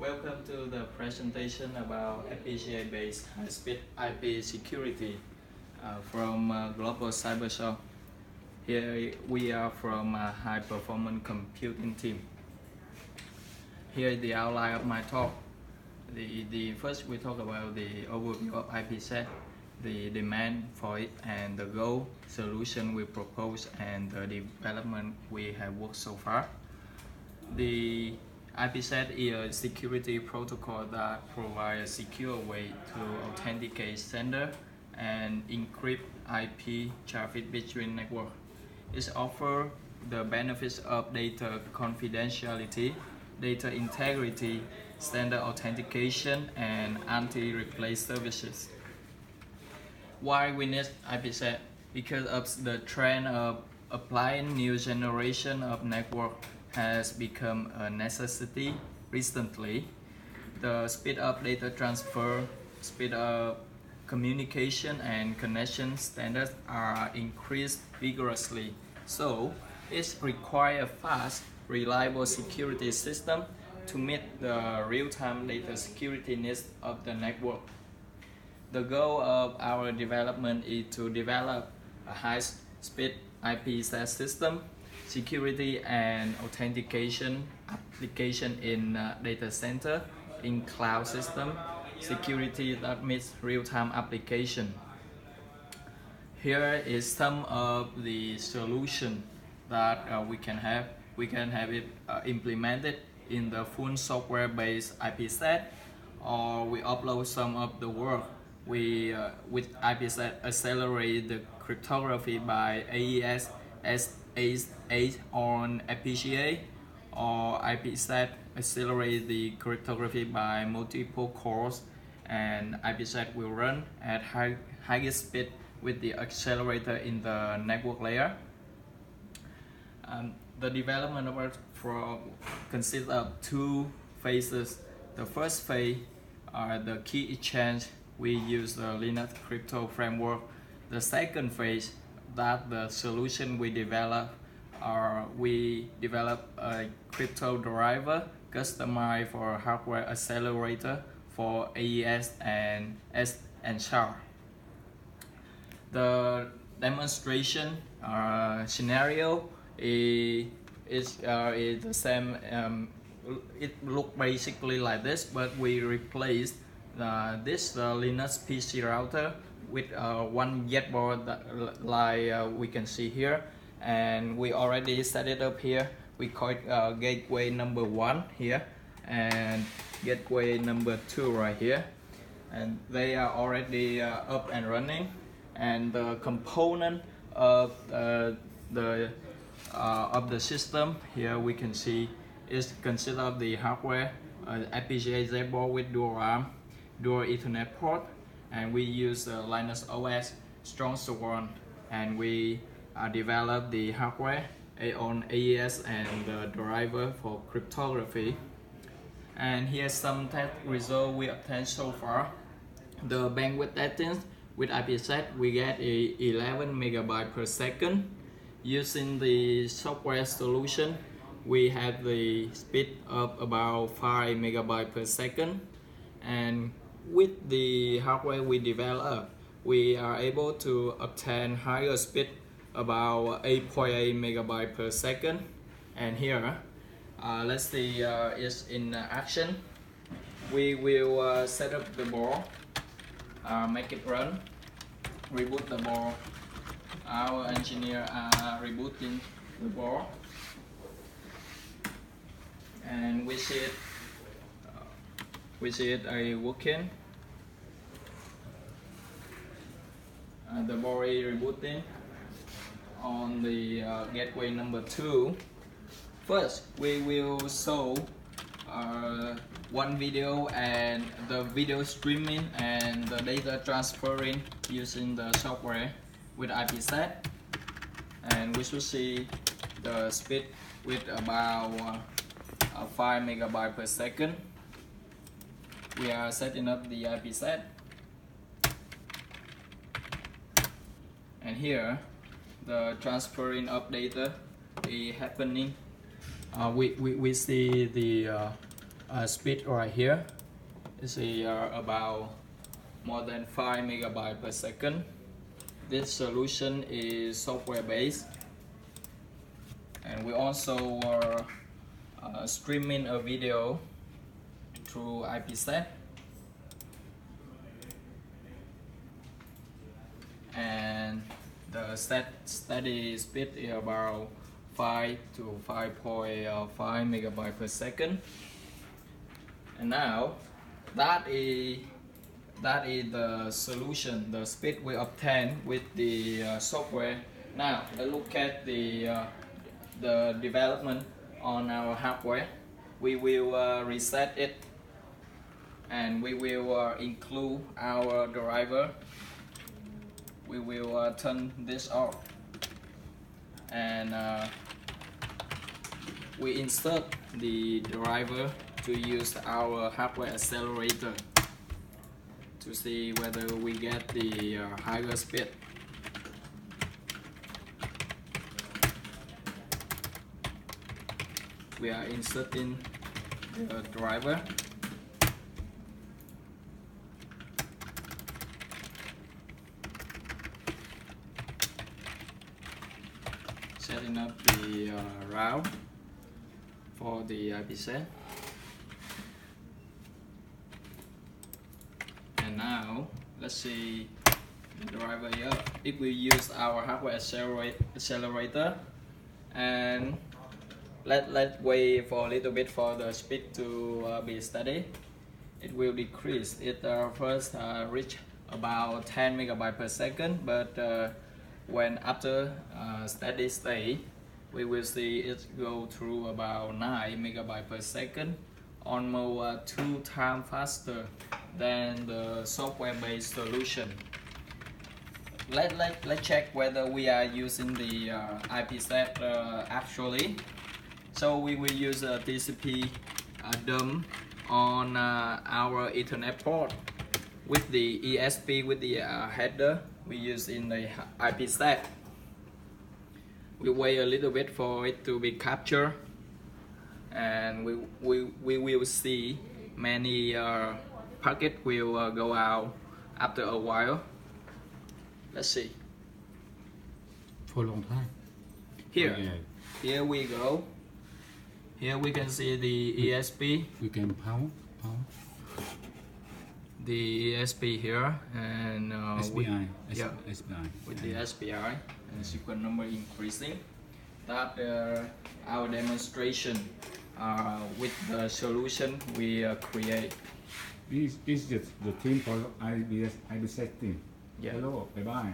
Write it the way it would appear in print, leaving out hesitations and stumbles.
Welcome to the presentation about FPGA-based high-speed IP security from Global Cybershop. Here we are from a high-performance computing team. Here is the outline of my talk. First we talk about the overview of IPSec, the demand for it and the goal, solution we propose, and the development we have worked so far. The IPSec is a security protocol that provides a secure way to authenticate sender and encrypt IP traffic between networks. It offers the benefits of data confidentiality, data integrity, standard authentication, and anti-replace services. Why we need IPSec? Because of the trend of applying new generation of network has become a necessity recently. The speed of data transfer, speed of communication and connection standards are increased vigorously. So it requires a fast, reliable security system to meet the real-time data security needs of the network. The goal of our development is to develop a high-speed IPSec system, security and authentication application in data center, in cloud system, security that meets real-time application. Here is some of the solution that we can have. We can have it implemented in the full software-based IPSec, or we upload some of the work. We with IPSec accelerate the cryptography by AES S8 on FPGA, or IPSec accelerate the cryptography by multiple cores, and IPSec will run at highest speed with the accelerator in the network layer. The development of it consists of two phases. The first phase are the key exchange. We use the Linux crypto framework. The second phase, that the solution we develop a crypto driver customized for hardware accelerator for AES and SHAR. The demonstration scenario is the same. It looks basically like this, but we replaced this Linux PC router with one JetBoard like we can see here, and we already set it up here. We call it gateway number 1 here and gateway number 2 right here, and they are already up and running. And the component of the system here we can see is consist of the hardware, FPGA JetBoard with dual RAM, dual Ethernet port, and we use Linux OS strong Swan, and we develop the hardware on AES and the driver for cryptography. And here's some test result we obtained so far. The bandwidth testing with IPSec we get 11 megabyte per second. Using the software solution, we have the speed of about 5 megabyte per second, and with the hardware we develop, we are able to obtain higher speed, about 8.8 megabyte per second. And here, let's see it's in action. We will set up the board, make it run, reboot the board. Our engineer are rebooting the board, and we see it working. The board is rebooting on the gateway number 2. First, we will show one video and the video streaming and the data transferring using the software with IPSec, and we should see the speed with about 5 megabyte per second. We are setting up the IPSec, and here the transferring of data is happening. We see the speed right here. You see about more than 5 megabytes per second. This solution is software based, and we also are streaming a video through IPSec, and the steady speed is about 5 to 5.5 megabytes per second. And now that is the solution, the speed we obtain with the software. Now let's look at the development on our hardware. We will reset it, and we will include our driver. We will turn this off, and we insert the driver to use our hardware accelerator to see whether we get the higher speed. We are inserting the driver. Setting up the route for the IPSec. And now let's see the driver here. If we use our hardware accelerator, and let's wait for a little bit for the speed to be steady. It will decrease. It first reach about 10 megabytes per second, but when after steady state, we will see it go through about 9 megabytes per second, almost 2 times faster than the software-based solution. Let's check whether we are using the IPSec actually. So we will use a TCP dump on our Ethernet port with the ESP, with the header we use in the IPSec. We wait a little bit for it to be captured, and we will see many packets will go out after a while. Let's see. For a long time. Here, Okay. Here we go. Here we can see the ESP. We can power. The ESP here, and SPI. yeah, SPI. with the SPI and sequence number increasing. That our demonstration with the solution we create. This is the team for IPSec team. Yeah. Hello, bye bye.